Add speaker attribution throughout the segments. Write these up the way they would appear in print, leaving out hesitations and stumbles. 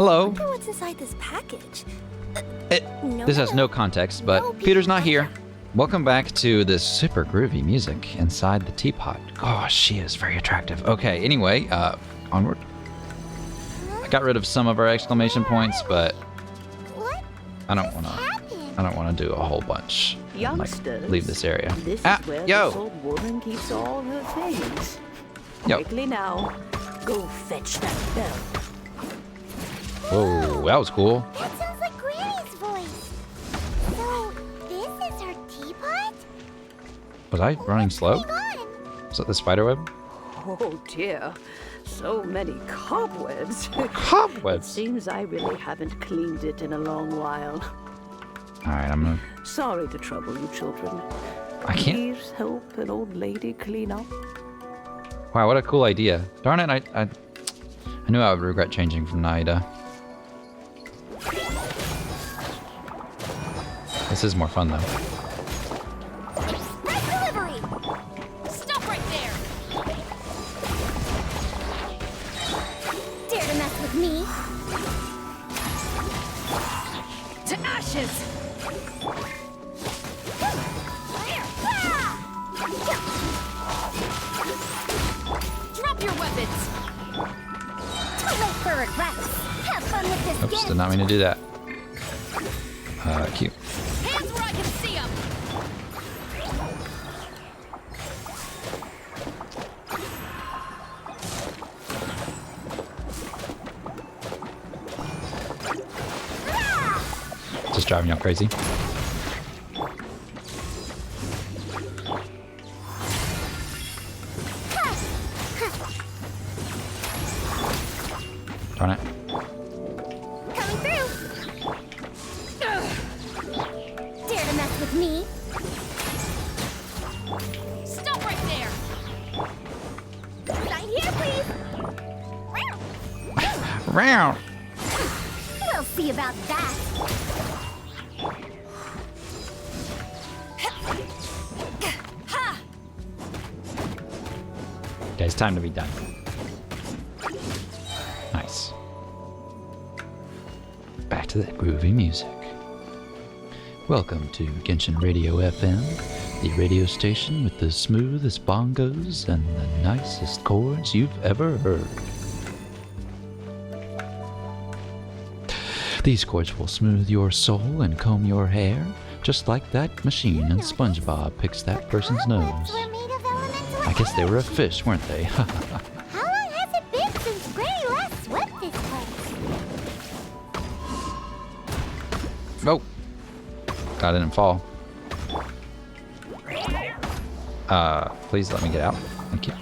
Speaker 1: Hello.
Speaker 2: I wonder what's inside this package.
Speaker 1: This has no context, but Peter's not here. Welcome back to this super groovy music inside the teapot. Gosh, she is very attractive. Okay, anyway, onward. I got rid of some of our exclamation points, but I don't want to do a whole bunch.
Speaker 3: Youngsters,
Speaker 1: like, leave this area.
Speaker 3: This is where
Speaker 1: yo.
Speaker 3: this old woman keeps all her things.
Speaker 1: Yo.
Speaker 3: Quickly now, go fetch that bell.
Speaker 1: Whoa, that was cool.
Speaker 4: That sounds like Granny's voice. So, this is her teapot?
Speaker 1: Was I running slow?
Speaker 4: Hang on.
Speaker 1: Was that the spider web?
Speaker 3: Oh dear, so many cobwebs.
Speaker 1: Cobwebs.
Speaker 3: Seems I really haven't cleaned it in a long while.
Speaker 1: All right, I'm gonna.
Speaker 3: Sorry to trouble you, children.
Speaker 1: I can't.
Speaker 3: Please help an old lady clean up.
Speaker 1: Wow, what a cool idea. Darn it, I knew I would regret changing from Naida. This is more fun though.
Speaker 4: Red delivery! Stop right there! Dare to mess with me?
Speaker 2: To ashes! Drop your weapons!
Speaker 4: Too late for regrets. Have fun with this
Speaker 1: Oops,
Speaker 4: gift.
Speaker 1: did not mean to do that. Cute.
Speaker 2: Hands where I can see them!
Speaker 1: Just driving y'all crazy. Darn it.
Speaker 4: Coming through. Dare to mess with me?
Speaker 2: Stop right there!
Speaker 4: Sign here, please.
Speaker 1: Round.
Speaker 4: We'll see about that.
Speaker 1: Okay, it's time to be done. Nice. Back to the groovy music. Welcome to Genshin Radio FM, the radio station with the smoothest bongos and the nicest chords you've ever heard. These chords will smooth your soul and comb your hair, just like that machine in SpongeBob picks that person's nose.
Speaker 4: We're made of elemental
Speaker 1: I guess they were a fish, weren't they?
Speaker 4: How long has it been since Granny last swept this place?
Speaker 1: Oh! I didn't fall. Please let me get out. Thank you.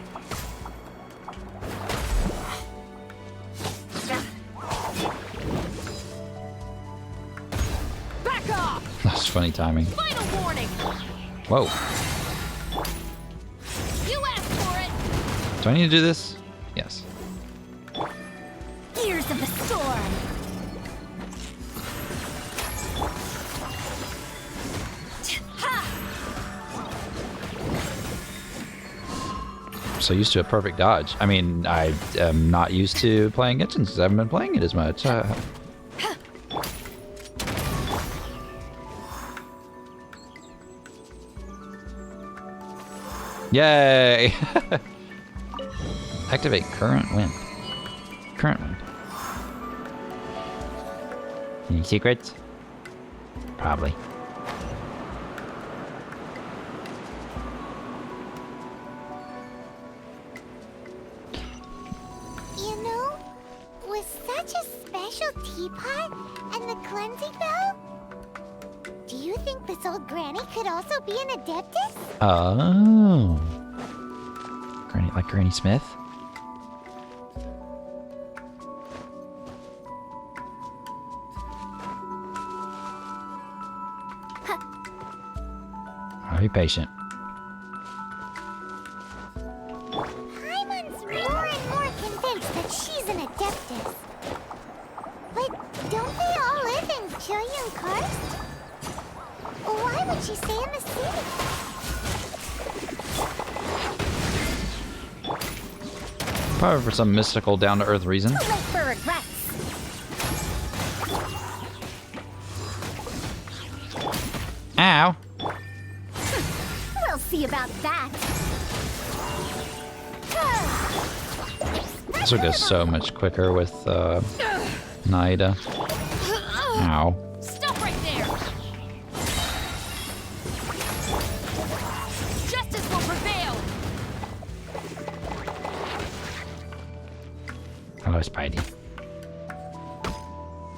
Speaker 2: Back off!
Speaker 1: That's funny timing.
Speaker 2: Final warning!
Speaker 1: Whoa.
Speaker 2: You asked for it!
Speaker 1: Do I need to do this? Yes.
Speaker 4: Gears of the storm.
Speaker 1: I'm so used to a perfect dodge. I mean, I am not used to playing Genshin since I haven't been playing it as much. Yay! Activate current wind. Current wind. Any secrets? Probably.
Speaker 4: You know, with such a special teapot and the cleansing bell, do you think this old granny could also be an adeptus?
Speaker 1: Oh. Granny, like Granny Smith? I'll be patient.
Speaker 4: Paimon's more and more convinced that she's an adeptus. But don't they all live in Chilean Karst? Why would she stay in the city?
Speaker 1: Probably for some mystical, down-to-earth reason.
Speaker 4: Too late for regrets.
Speaker 1: Ow.
Speaker 4: We'll see about that.
Speaker 1: This will go so much quicker with Naida. Ow.
Speaker 2: Stop right there. Justice will prevail.
Speaker 1: Hello, Spidey.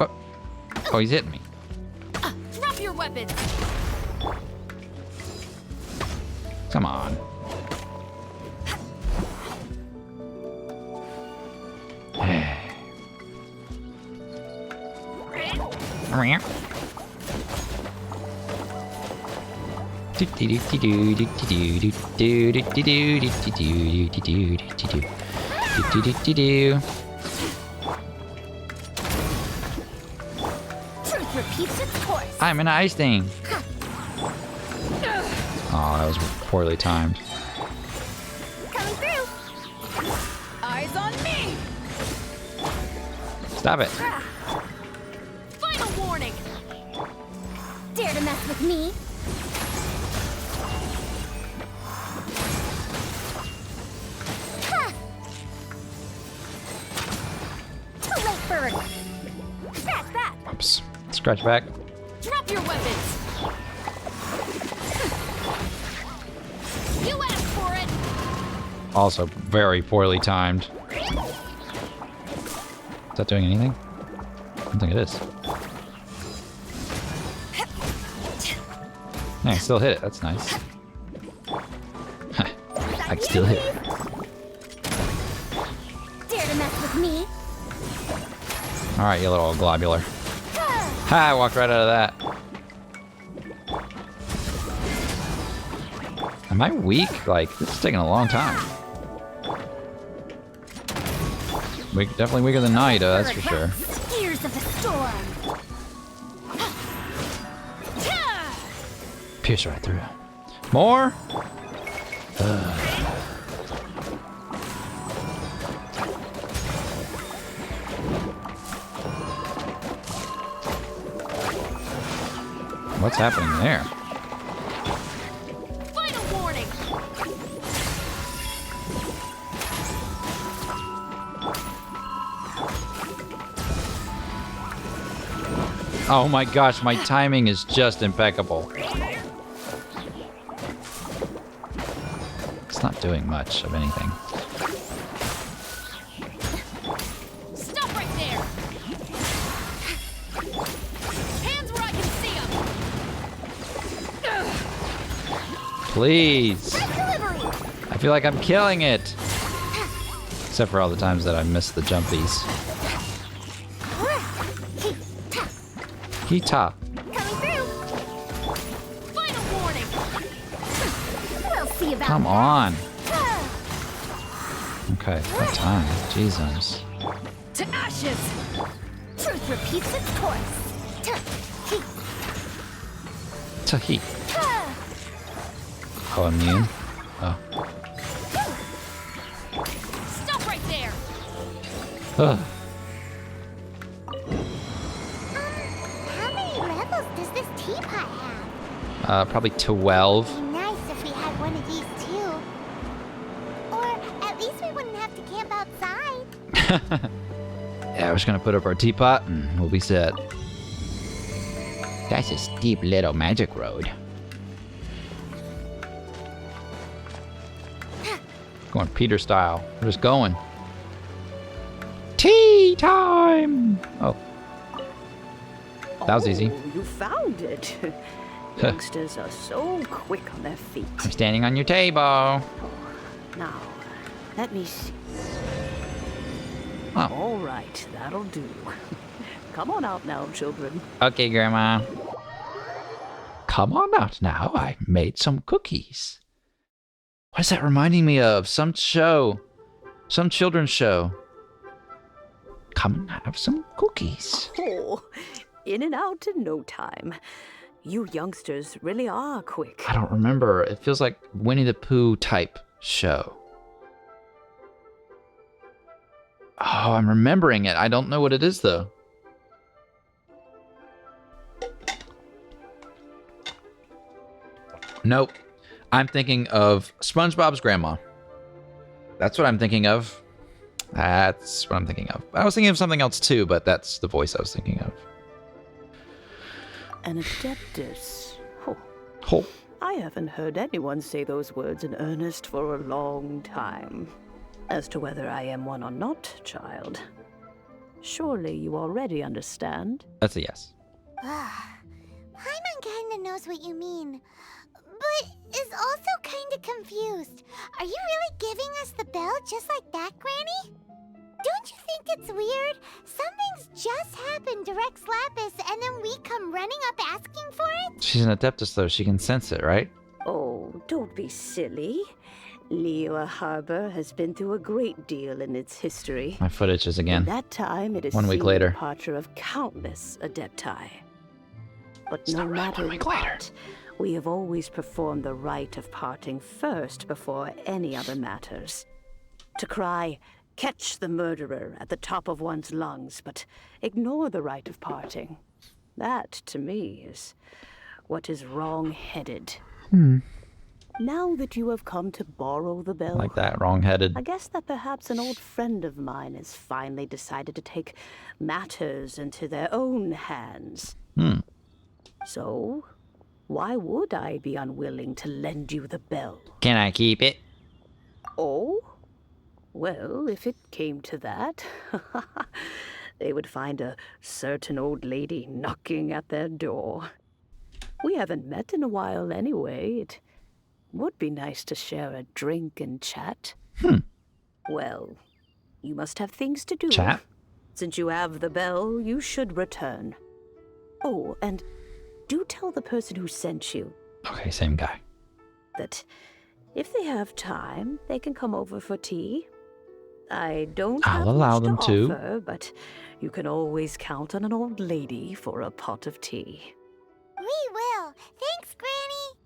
Speaker 1: Oh, oh, he's hitting me.
Speaker 2: Drop your weapons.
Speaker 1: Come on.
Speaker 4: Truth repeats its course.
Speaker 1: I'm an ice thing. Oh, that was poorly timed.
Speaker 4: Coming through.
Speaker 2: Eyes on me.
Speaker 1: Stop it.
Speaker 2: Final warning.
Speaker 4: Dare to mess with me? Ha! Too late for it. Scratch that.
Speaker 1: Oops. Scratch back.
Speaker 2: Drop your weapons. You asked for it.
Speaker 1: Also very poorly timed. Is that doing anything? I don't think it is. Yeah, I still hit it. That's nice. I can still hit it.
Speaker 4: Dare to mess with me?
Speaker 1: Alright, you little globular. Ha! I walked right out of that. Am I weak? Like, this is taking a long time. Weak, definitely weaker than Naida, that's for sure.
Speaker 4: Ears of the storm.
Speaker 1: Pierce right through. More? What's happening there?
Speaker 2: Final warning.
Speaker 1: Oh my gosh, my timing is just impeccable. It's not doing much of anything.
Speaker 2: Stop right there. Hands where I can see them.
Speaker 1: Please.
Speaker 4: Delivery.
Speaker 1: I feel like I'm killing it. Except for all the times that I missed the jumpies. Kita.
Speaker 4: Coming through.
Speaker 2: Final warning.
Speaker 4: We'll see about
Speaker 1: Come
Speaker 4: that.
Speaker 1: on. Okay, what time? Jesus.
Speaker 2: To ashes.
Speaker 4: Truth repeats its course.
Speaker 1: Tahi. Oh, immune? Oh.
Speaker 2: Stop right there.
Speaker 1: Ugh.
Speaker 4: How many levels does this teapot have?
Speaker 1: Probably 12.
Speaker 4: It'd be nice if we had one of these too. Or at least we wouldn't have to camp outside.
Speaker 1: Yeah, we're just gonna put up our teapot and we'll be set. That's a steep little magic road. Going Peter style. We're just going. Tea time! Oh. That was easy.
Speaker 3: You found it. Youngsters are so quick on their feet.
Speaker 1: I'm standing on your table.
Speaker 3: Now, let me see.
Speaker 1: Oh.
Speaker 3: All right, that'll do. Come on out now, children.
Speaker 1: Okay, Grandma. Come on out now. I made some cookies. What is that reminding me of? Some show. Some children's show. Come and have some cookies.
Speaker 3: Oh, in and out in no time. You youngsters really are quick.
Speaker 1: I don't remember. It feels like Winnie the Pooh type show. Oh, I'm remembering it. I don't know what it is, though. Nope. I'm thinking of SpongeBob's grandma. That's what I'm thinking of. That's what I'm thinking of. I was thinking of something else too, but that's the voice I was thinking of.
Speaker 3: An adeptus. Oh,
Speaker 1: Oh.
Speaker 3: I haven't heard anyone say those words in earnest for a long time. As to whether I am one or not, child, surely you already understand.
Speaker 1: That's a yes.
Speaker 4: Paimon kinda knows what you mean, but is also kinda confused. Are you really giving us the bell just like that, Granny? Don't you think it's weird? Something's just happened to Rex Lapis and then we come running up asking for it?
Speaker 1: She's an Adeptus, though. She can sense it, right?
Speaker 3: Oh, don't be silly. Liyue Harbor has been through a great deal in its history.
Speaker 1: My footage is
Speaker 3: In
Speaker 1: again.
Speaker 3: that time, it has
Speaker 1: 1 week
Speaker 3: seen
Speaker 1: later.
Speaker 3: the departure of countless Adepti. But
Speaker 1: It's
Speaker 3: no
Speaker 1: not really
Speaker 3: matter
Speaker 1: 1 week later.
Speaker 3: what, we have always performed the rite of parting first before any other matters. To cry, "Catch the murderer" at the top of one's lungs, but ignore the rite of parting. That, to me, is what is wrong-headed. Now that you have come to borrow the bell,
Speaker 1: Like that, wrong-headed.
Speaker 3: I guess that perhaps an old friend of mine has finally decided to take matters into their own hands. So, why would I be unwilling to lend you the bell?
Speaker 1: Can I keep it?
Speaker 3: Oh? Well, if it came to that, they would find a certain old lady knocking at their door. We haven't met in a while anyway. It would be nice to share a drink and chat. Well, you must have things to do.
Speaker 1: Chat?
Speaker 3: Since you have the bell, you should return. Oh, and do tell the person who sent you
Speaker 1: Okay, same guy.
Speaker 3: that if they have time, they can come over for tea. I don't
Speaker 1: I'll
Speaker 3: have
Speaker 1: allow
Speaker 3: much
Speaker 1: them to.
Speaker 3: offer, but you can always count on an old lady for a pot of tea.
Speaker 4: We will. Thanks, Granny.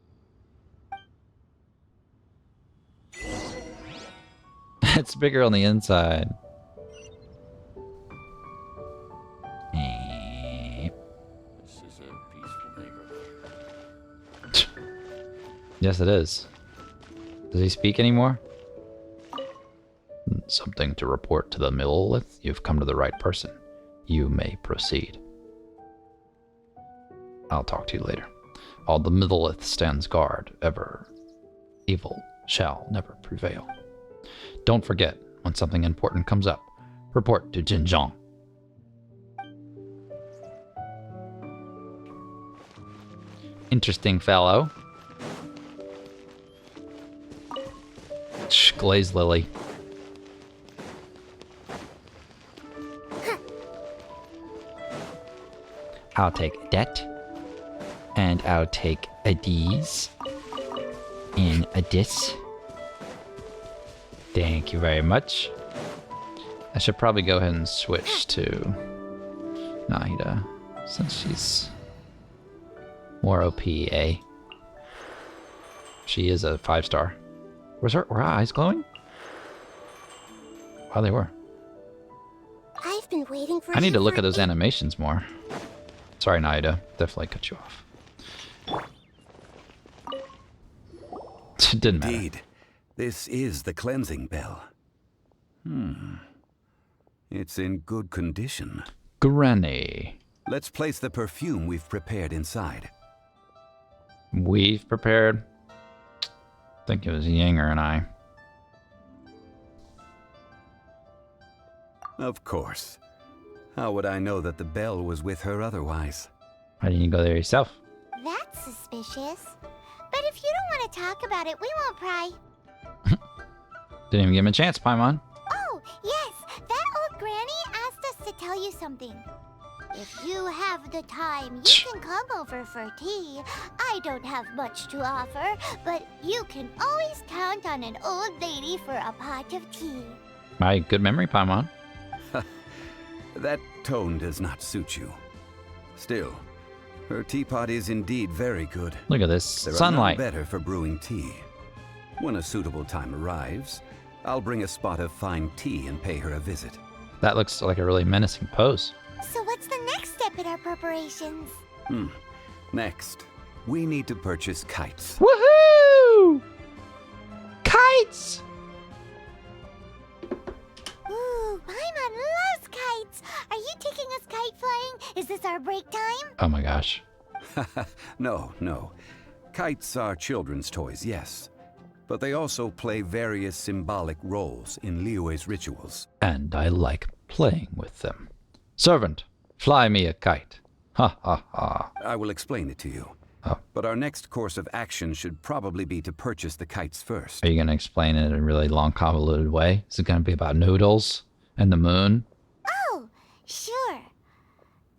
Speaker 1: It's bigger on the inside. Eh.
Speaker 5: This is a peaceful neighborhood.
Speaker 1: Yes, it is. Does he speak anymore? Something to report to the Millith? You've come to the right person. You may proceed. I'll talk to you later. All the Millith stands guard. Ever evil shall never prevail. Don't forget, when something important comes up, report to Jinjiang. Interesting fellow. Glazed lily. I'll take that. And I'll take a D's. And a dis. Thank you very much. I should probably go ahead and switch to Nahida, since she's more OP, eh? She is a 5-star. Were her eyes glowing? Oh, they were.
Speaker 4: I've been waiting for
Speaker 1: I need
Speaker 4: you
Speaker 1: to look
Speaker 4: for
Speaker 1: at those animations more. Sorry, Naida. Definitely cut you off. It didn't matter.
Speaker 6: Indeed, this is the cleansing bell. It's in good condition.
Speaker 1: Granny.
Speaker 6: Let's place the perfume we've prepared inside.
Speaker 1: We've prepared. I think it was Yanger and I.
Speaker 6: Of course. How would I know that the bell was with her otherwise?
Speaker 1: Why didn't you go there yourself?
Speaker 4: That's suspicious. But if you don't want to talk about it, we won't pry.
Speaker 1: Didn't even give him a chance, Paimon.
Speaker 4: Oh, yes, that old granny asked us to tell you something. If you have the time, you can come over for tea. I don't have much to offer, but you can always count on an old lady for a pot of tea.
Speaker 1: My good memory, Paimon.
Speaker 6: That tone does not suit you. Still, her teapot is indeed very good.
Speaker 1: Look at this.
Speaker 6: There are
Speaker 1: Sunlight.
Speaker 6: none better for brewing tea. When a suitable time arrives, I'll bring a spot of fine tea and pay her a visit.
Speaker 1: That looks like a really menacing pose.
Speaker 4: So what's the next step in our preparations?
Speaker 6: Next, we need to purchase kites.
Speaker 1: Woohoo! Kites!
Speaker 4: Ooh, Paimon loves kites. Are you taking us kite flying? Is this our break time?
Speaker 1: Oh my gosh.
Speaker 6: No, no. Kites are children's toys, yes. But they also play various symbolic roles in Liyue's rituals.
Speaker 1: And I like playing with them. Servant, fly me a kite. Ha ha ha.
Speaker 6: I will explain it to you.
Speaker 1: Oh.
Speaker 6: But our next course of action should probably be to purchase the kites first.
Speaker 1: Are you going to explain it in a really long, convoluted way? Is it going to be about noodles and the moon?
Speaker 4: Oh, sure.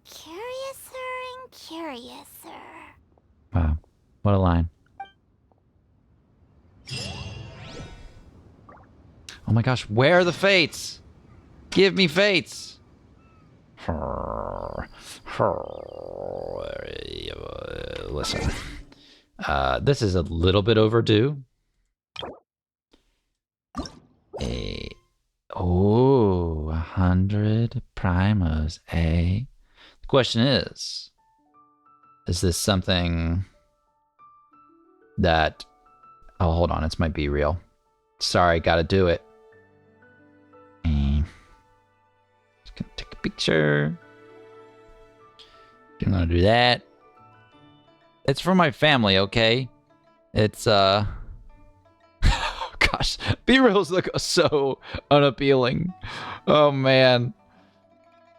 Speaker 4: Curiouser and curiouser.
Speaker 1: Wow. What a line. Oh my gosh, where are the fates? Give me fates. Listen. This is a little bit overdue. Oh, 100 primos, eh? The question is this something that... Oh, hold on, this might be real. Sorry, gotta do it. Just gonna take a picture. I'm gonna do that. It's for my family, okay? It's, gosh, B-reels look so unappealing. Oh, man.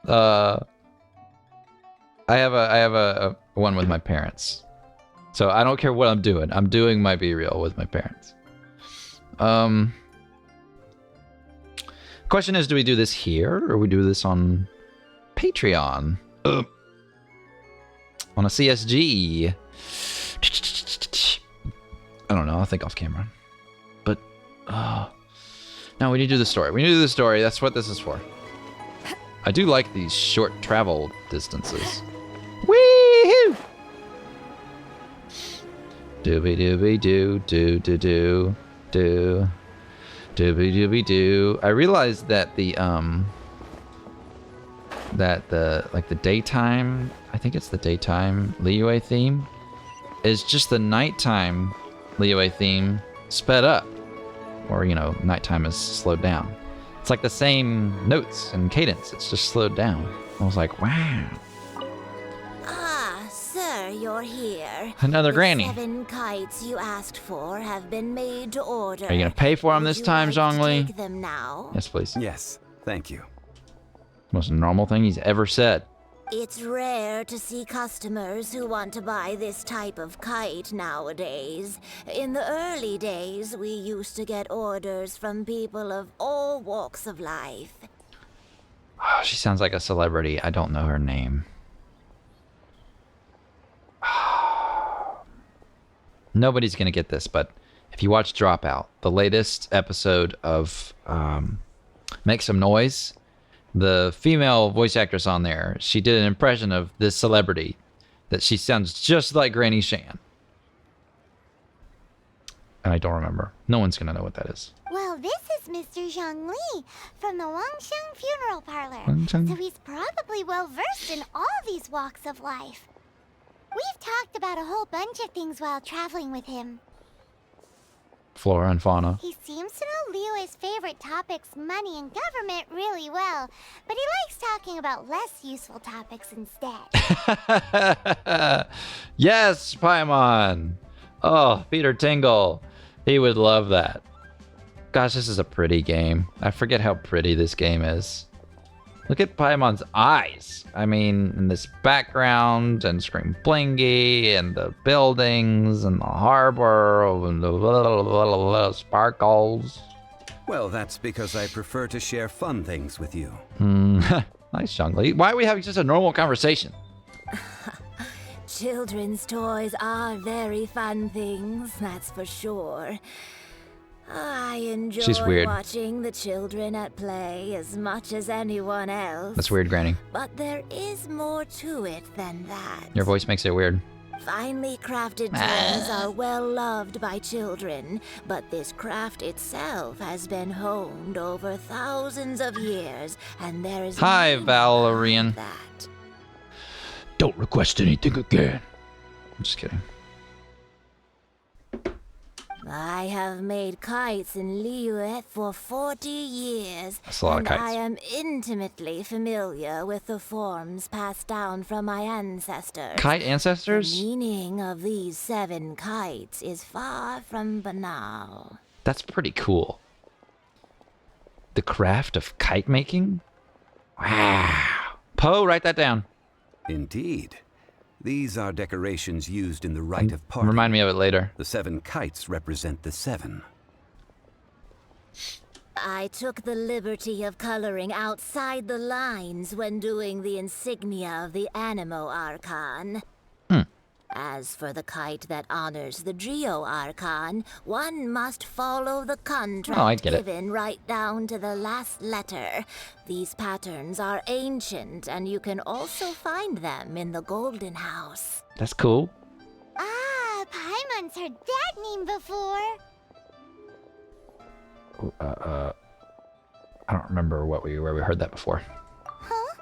Speaker 1: I have a one with my parents. So I don't care what I'm doing. I'm doing my B-reel with my parents. Question is, do we do this here or we do this on Patreon? On a CSG? I don't know. I'll think off camera. But, no, we need to do the story. We need to do the story. That's what this is for. I do like these short travel distances. Wee-hoo! Dooby-dooby-doo, doo-doo-doo, doo. Dooby-dooby-doo. I realized that the daytime, I think it's the daytime Liyue theme, is just the nighttime Liyue theme sped up. Or, you know, nighttime is slowed down. It's like the same notes and cadence, it's just slowed down. I was like, wow.
Speaker 7: Ah, sir, you're here.
Speaker 1: Another
Speaker 7: The
Speaker 1: granny.
Speaker 7: 7 kites you asked for have been made to order.
Speaker 1: Are you gonna pay for them this time, Zhongli?
Speaker 7: Take them now.
Speaker 1: Yes, please.
Speaker 6: Yes, thank you.
Speaker 1: Most normal thing he's ever said.
Speaker 7: It's rare to see customers who want to buy this type of kite nowadays. In the early days, we used to get orders from people of all walks of life.
Speaker 1: Oh, she sounds like a celebrity. I don't know her name. Nobody's gonna get this, but if you watch Dropout, the latest episode of Make Some Noise, the female voice actress on there, she did an impression of this celebrity that she sounds just like Granny Shan. And I don't remember. No one's gonna know what that is.
Speaker 4: Well, this is Mr. Zhongli from the Wangsheng Funeral Parlor.
Speaker 1: Wangsheng?
Speaker 4: So he's probably well versed in all these walks of life. We've talked about a whole bunch of things while traveling with him.
Speaker 1: Flora and fauna.
Speaker 4: He seems to know Liyue's favorite topics, money and government, really well, but he likes talking about less useful topics instead.
Speaker 1: Yes, Paimon. Oh, Peter Tingle. He would love that. Gosh, this is a pretty game. I forget how pretty this game is. Look at Paimon's eyes. I mean, in this background, and Scream Blingy, and the buildings, and the harbor, and the sparkles.
Speaker 6: Well, that's because I prefer to share fun things with you.
Speaker 1: Nice, Zhongli. Why are we having just a normal conversation?
Speaker 7: Children's toys are very fun things, that's for sure. I enjoy
Speaker 1: She's weird.
Speaker 7: watching the children at play as much as anyone else.
Speaker 1: That's weird, Granny.
Speaker 7: But there is more to it than that.
Speaker 1: Your voice makes it weird.
Speaker 7: Finely crafted toys are well loved by children, but this craft itself has been honed over thousands of years, and there is
Speaker 1: Hi,
Speaker 7: no
Speaker 1: Valerian.
Speaker 7: that.
Speaker 1: Don't request anything again. I'm just kidding.
Speaker 7: I have made kites in Liyue for 40 years.
Speaker 1: That's a lot of
Speaker 7: and
Speaker 1: kites.
Speaker 7: I am intimately familiar with the forms passed down from my ancestors.
Speaker 1: Kite
Speaker 7: The
Speaker 1: ancestors?
Speaker 7: meaning of these 7 kites is far from banal.
Speaker 1: That's pretty cool. The craft of kite making? Wow. Poe, write that down.
Speaker 6: Indeed. These are decorations used in the rite of parting.
Speaker 1: Remind me of it later.
Speaker 6: The 7 kites represent the 7.
Speaker 7: I took the liberty of coloring outside the lines when doing the insignia of the Animo Archon. As for the kite that honors the Geo Archon, one must follow the contract
Speaker 1: Oh, I get it.
Speaker 7: given right down to the last letter. These patterns are ancient, and you can also find them in the Golden House.
Speaker 1: That's cool.
Speaker 4: Ah, Paimon's heard that name before.
Speaker 1: I don't remember where we heard that before.
Speaker 4: Huh?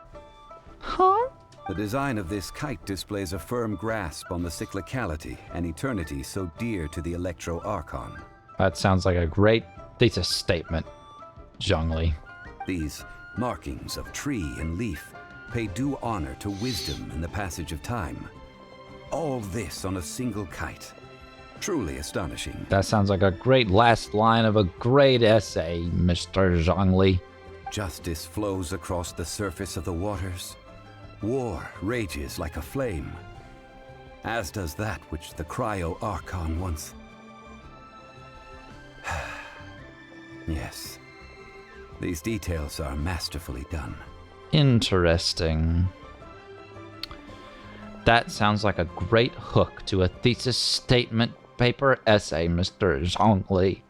Speaker 1: Huh?
Speaker 6: The design of this kite displays a firm grasp on the cyclicality and eternity so dear to the Electro Archon.
Speaker 1: That sounds like a great thesis statement, Zhongli.
Speaker 6: These markings of tree and leaf pay due honor to wisdom and the passage of time. All this on a single kite. Truly astonishing.
Speaker 1: That sounds like a great last line of a great essay, Mr. Zhongli.
Speaker 6: Justice flows across the surface of the waters. War rages like a flame, as does that which the Cryo Archon once. Yes, these details are masterfully done.
Speaker 1: Interesting. That sounds like a great hook to a thesis statement paper essay, Mr. Zhongli.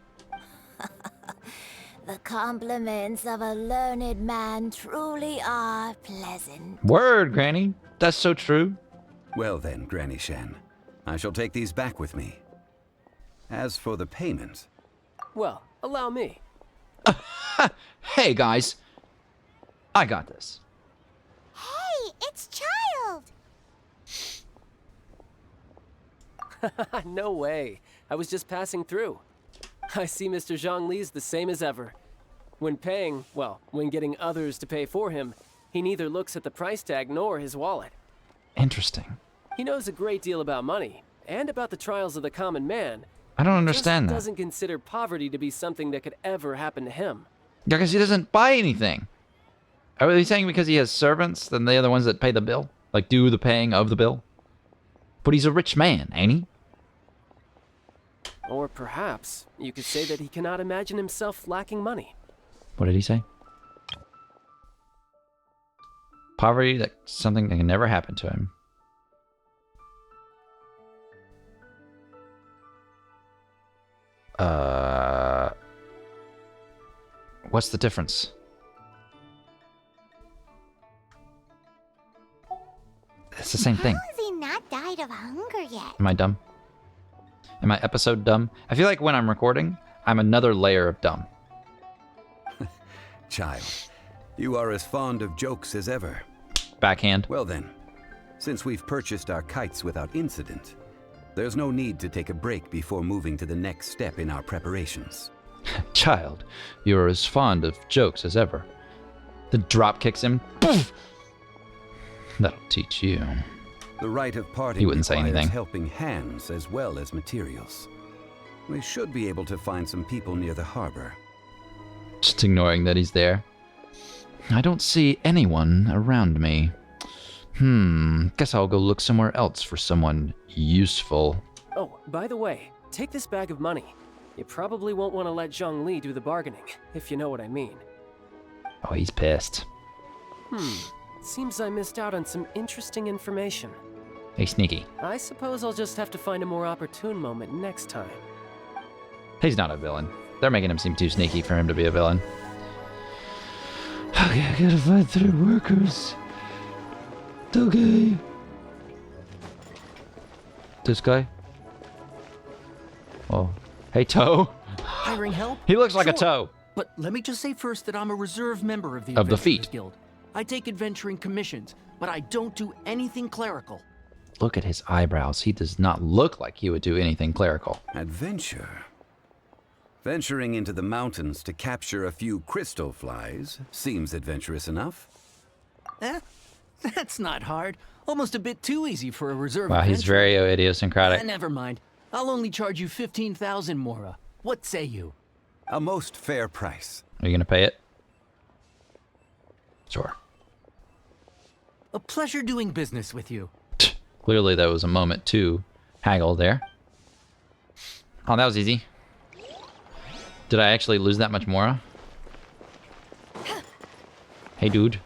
Speaker 7: The compliments of a learned man truly are pleasant.
Speaker 1: Word, Granny. That's so true.
Speaker 6: Well then, Granny Shan, I shall take these back with me. As for the payment,
Speaker 5: Well, allow me.
Speaker 1: Hey, guys. I got this.
Speaker 4: Hey, it's Child!
Speaker 5: No way. I was just passing through. I see Mr. Zhongli's the same as ever. When paying, well, when getting others to pay for him, he neither looks at the price tag nor his wallet.
Speaker 1: Interesting.
Speaker 5: He knows a great deal about money, and about the trials of the common man.
Speaker 1: I don't understand
Speaker 5: Just
Speaker 1: that.
Speaker 5: doesn't consider poverty to be something that could ever happen to him.
Speaker 1: Yeah, because he doesn't buy anything. Are they saying because he has servants, then they're the ones that pay the bill? Like, do the paying of the bill? But he's a rich man, ain't he?
Speaker 5: Or perhaps you could say that he cannot imagine himself lacking money.
Speaker 1: What did he say? Poverty, that's something that can never happen to him. What's the difference? It's the same thing.
Speaker 4: How has he not died of hunger yet?
Speaker 1: Am I dumb? Am I episode dumb? I feel like when I'm recording, I'm another layer of dumb.
Speaker 6: Child, you are as fond of jokes as ever.
Speaker 1: Backhand.
Speaker 6: Well then, since we've purchased our kites without incident, there's no need to take a break before moving to the next step in our preparations.
Speaker 1: Child, you are as fond of jokes as ever. The drop kicks him. Poof! That'll teach you.
Speaker 6: The rite of parting
Speaker 1: He wouldn't say
Speaker 6: requires
Speaker 1: anything.
Speaker 6: helping hands as well as materials. We should be able to find some people near the harbor.
Speaker 1: Just ignoring that he's there. I don't see anyone around me. Guess I'll go look somewhere else for someone useful.
Speaker 5: Oh, by the way, take this bag of money. You probably won't want to let Zhongli do the bargaining, if you know what I mean.
Speaker 1: Oh, he's pissed.
Speaker 5: Seems I missed out on some interesting information.
Speaker 1: Hey, sneaky.
Speaker 5: I suppose I'll just have to find a more opportune moment next time.
Speaker 1: He's not a villain. They're making him seem too sneaky for him to be a villain. Okay, I gotta find 3 workers. Okay. This guy? Oh. Hey, Toe.
Speaker 8: Hiring help?
Speaker 1: He looks like a
Speaker 8: Sure.
Speaker 1: toe.
Speaker 8: But let me just say first that I'm a reserve member of the
Speaker 1: Of the
Speaker 8: Adventurers
Speaker 1: Feet.
Speaker 8: Guild. I take adventuring commissions, but I don't do anything clerical.
Speaker 1: Look at his eyebrows. He does not look like he would do anything clerical.
Speaker 6: Adventure? Venturing into the mountains to capture a few crystal flies seems adventurous enough.
Speaker 8: That's not hard. Almost a bit too easy for a reserve
Speaker 1: Wow, he's
Speaker 8: adventurer.
Speaker 1: very idiosyncratic.
Speaker 8: Never mind. I'll only charge you 15,000 Mora. What say you?
Speaker 6: A most fair price.
Speaker 1: Are you gonna pay it? Sure.
Speaker 8: A pleasure doing business with you.
Speaker 1: Clearly, that was a moment to haggle there. Oh, that was easy. Did I actually lose that much Mora? Hey, dude.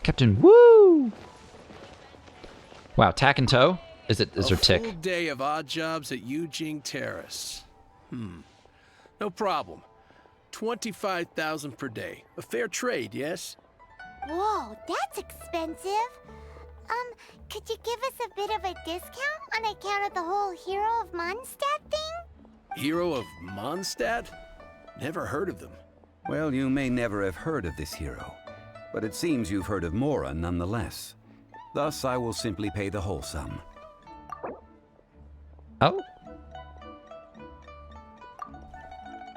Speaker 1: Captain, woo! Wow, tack and toe? Is there tick?
Speaker 9: A full day of odd jobs at Eugene Terrace. No problem. 25,000 per day. A fair trade, yes?
Speaker 4: Whoa, that's expensive. Could you give us a bit of a discount on account of the whole Hero of Mondstadt thing?
Speaker 9: Hero of Mondstadt? Never heard of them.
Speaker 6: Well, you may never have heard of this hero, but it seems you've heard of Mora nonetheless. Thus, I will simply pay the whole sum.
Speaker 1: Oh.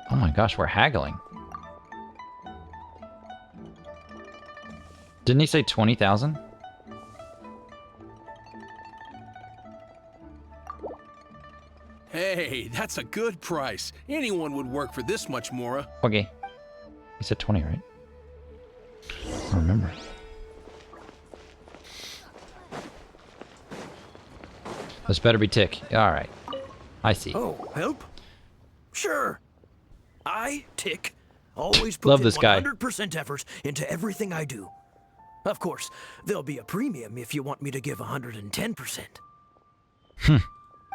Speaker 1: Oh my gosh, we're haggling. Didn't he say 20,000?
Speaker 9: Hey, that's a good price. Anyone would work for this much, Mora.
Speaker 1: Okay. He said 20, right? I don't remember. This better be tick. Alright. I see.
Speaker 10: Oh, help? Sure. I, Tick, always
Speaker 1: Love
Speaker 10: put
Speaker 1: this
Speaker 10: in
Speaker 1: guy.
Speaker 10: 100% effort into everything I do. Of course, there'll be a premium if you want me to give 110%.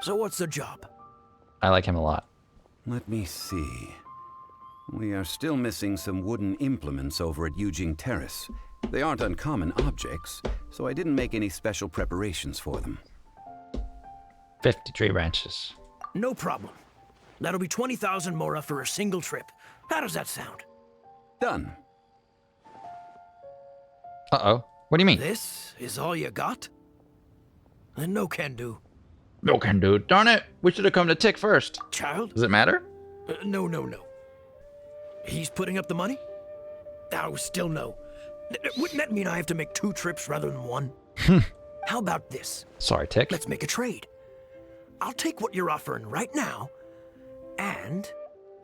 Speaker 10: So what's the job?
Speaker 1: I like him a lot.
Speaker 6: Let me see. We are still missing some wooden implements over at Eugene Terrace. They aren't uncommon objects, so I didn't make any special preparations for them.
Speaker 1: 50 tree branches.
Speaker 10: No problem. That'll be 20,000 Mora for a single trip. How does that sound?
Speaker 6: Done.
Speaker 1: Uh-oh. What do you mean?
Speaker 10: This is all you got? Then no can do.
Speaker 1: No can do. Darn it. We should have come to Tick first.
Speaker 10: Child?
Speaker 1: Does it matter?
Speaker 10: No. He's putting up the money? Oh, still no. Wouldn't that mean I have to make 2 trips rather than 1? How about this?
Speaker 1: Sorry, Tick.
Speaker 10: Let's make a trade. I'll take what you're offering right now, and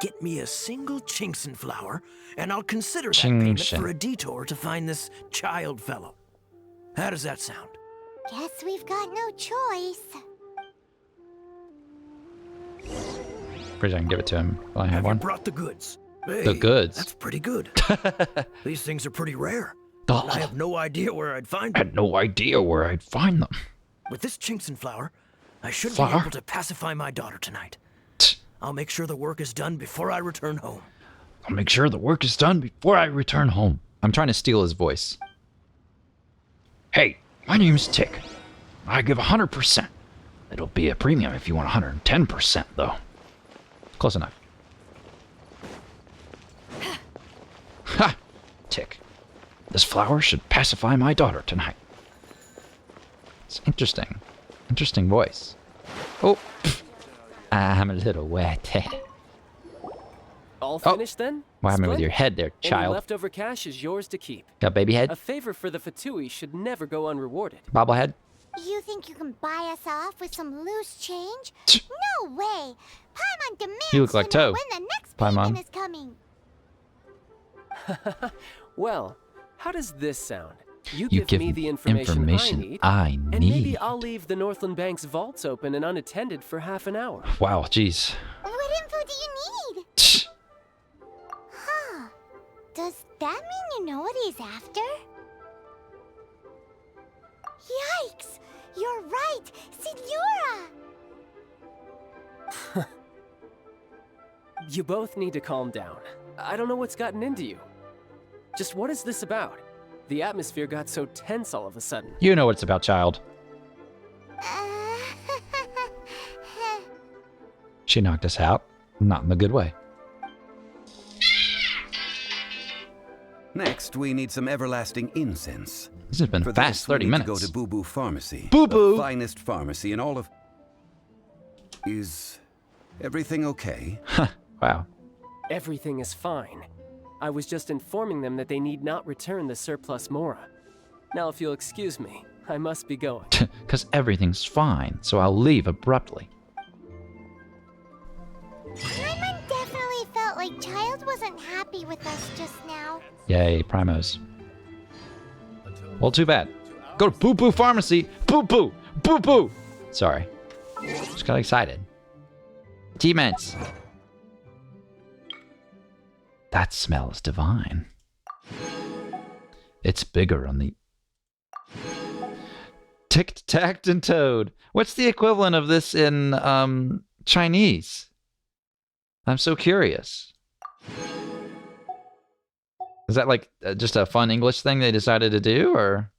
Speaker 10: get me a single Chinkson flower, and I'll consider that payment
Speaker 1: Chinkson.
Speaker 10: for a detour to find this child fellow. How does that sound?
Speaker 4: Guess we've got no choice.
Speaker 1: Pretty sure I can give it to him. Well, I have
Speaker 10: Have you
Speaker 1: one.
Speaker 10: brought the goods?
Speaker 1: The
Speaker 10: Hey,
Speaker 1: goods?
Speaker 10: That's pretty good. These things are pretty rare.
Speaker 1: Oh.
Speaker 10: And I have no idea where I'd find
Speaker 1: I
Speaker 10: them.
Speaker 1: had no idea where I'd find them.
Speaker 10: With this Chinkson flower, I should
Speaker 1: Flower?
Speaker 10: be able to pacify my daughter tonight. I'll make sure the work is done before I return home.
Speaker 1: I'll make sure the work is done before I return home. I'm trying to steal his voice. Hey, my name's Tick. I give 100%. It'll be a premium if you want 110%, though. Close enough. Ha! Tick. This flower should pacify my daughter tonight. It's interesting. Interesting voice. Oh! I'm a little wet.
Speaker 5: All
Speaker 1: Oh.
Speaker 5: finished then?
Speaker 1: What happened with
Speaker 5: Splendid.
Speaker 1: your head there,
Speaker 5: Any
Speaker 1: child?
Speaker 5: leftover cash is yours to keep.
Speaker 1: Got baby
Speaker 5: A
Speaker 1: head?
Speaker 5: favor for the Fatui should never go unrewarded.
Speaker 1: Bobblehead?
Speaker 4: You think you can buy us off with some loose change? No way! Paimon demands
Speaker 1: You look like
Speaker 4: to know
Speaker 1: Toe.
Speaker 4: when the next
Speaker 1: Paimon.
Speaker 4: payment is coming.
Speaker 5: Well, how does this sound? You
Speaker 1: You
Speaker 5: give me the information I need, and maybe I'll leave the Northland Bank's vaults open and unattended for half an hour.
Speaker 1: Wow, jeez.
Speaker 4: What info do you need? Huh. Does that mean you know what he's after? Yikes! You're right! Signora!
Speaker 5: You both need to calm down. I don't know what's gotten into you. Just what is this about? The atmosphere got so tense all of a sudden.
Speaker 1: You know what it's about, child. She knocked us out. Not in the good way.
Speaker 6: Next, we need some everlasting incense.
Speaker 1: This has been
Speaker 6: For
Speaker 1: a fast
Speaker 6: this, we
Speaker 1: 30
Speaker 6: need
Speaker 1: minutes.
Speaker 6: to go to Boo Boo Pharmacy.
Speaker 1: Boo Boo!
Speaker 6: The finest pharmacy in all of... Is Everything okay?
Speaker 1: Wow.
Speaker 5: Everything is fine. I was just informing them that they need not return the surplus Mora. Now, if you'll excuse me, I must be going.
Speaker 1: Because everything's fine, so I'll leave abruptly.
Speaker 4: Paimon definitely felt like Child wasn't happy with us just now.
Speaker 1: Yay, primos. Well, too bad. Go to Poo Poo Pharmacy. Poo Poo. Poo Poo. Sorry. Just got excited. T-Ments. That smells divine. It's bigger on the... Tic-tac and toad. What's the equivalent of this in Chinese? I'm so curious. Is that like just a fun English thing they decided to do, or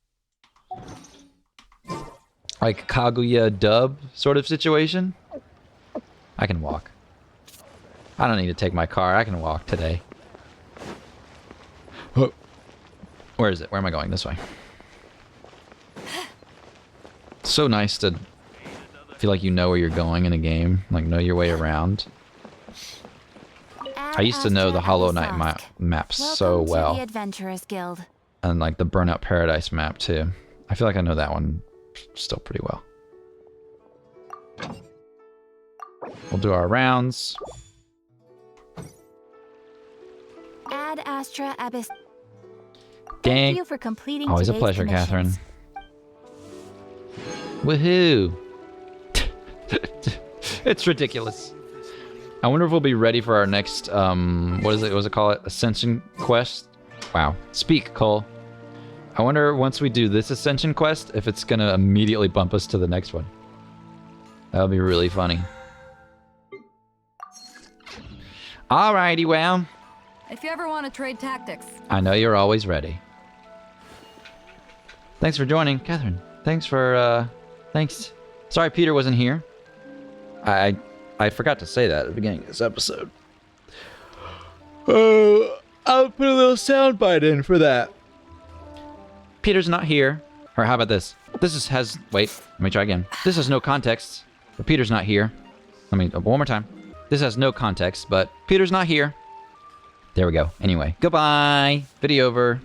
Speaker 1: like Kaguya dub sort of situation? I can walk. I don't need to take my car. I can walk today. Oh. Where is it? Where am I going? This way. So nice to feel like you know where you're going in a game, like know your way around. I used to know the Hollow Knight maps so well.
Speaker 2: The Adventurers Guild.
Speaker 1: And like the Burnout Paradise map too. I feel like I know that one still pretty well. We'll do our rounds.
Speaker 2: Ad Astra Abyss.
Speaker 1: Dang.
Speaker 2: Thank you for completing
Speaker 1: Always a
Speaker 2: today's
Speaker 1: pleasure,
Speaker 2: commissions.
Speaker 1: Catherine. Woohoo! It's ridiculous. I wonder if we'll be ready for our next, what is it? What was it called? Ascension quest? Wow. Speak, Cole. I wonder once we do this Ascension quest, if it's gonna immediately bump us to the next one. That would be really funny. Alrighty, well.
Speaker 2: If you ever want to trade tactics.
Speaker 1: I know you're always ready. Thanks for joining, Catherine. Thanks for, thanks. Sorry Peter wasn't here. I forgot to say that at the beginning of this episode. I'll put a little soundbite in for that. Peter's not here. Or how about this? Wait, let me try again. This has no context, but Peter's not here. One more time. This has no context, but Peter's not here. There we go. Anyway, goodbye. Video over.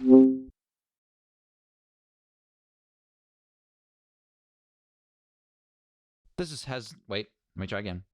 Speaker 1: Wait, let me try again.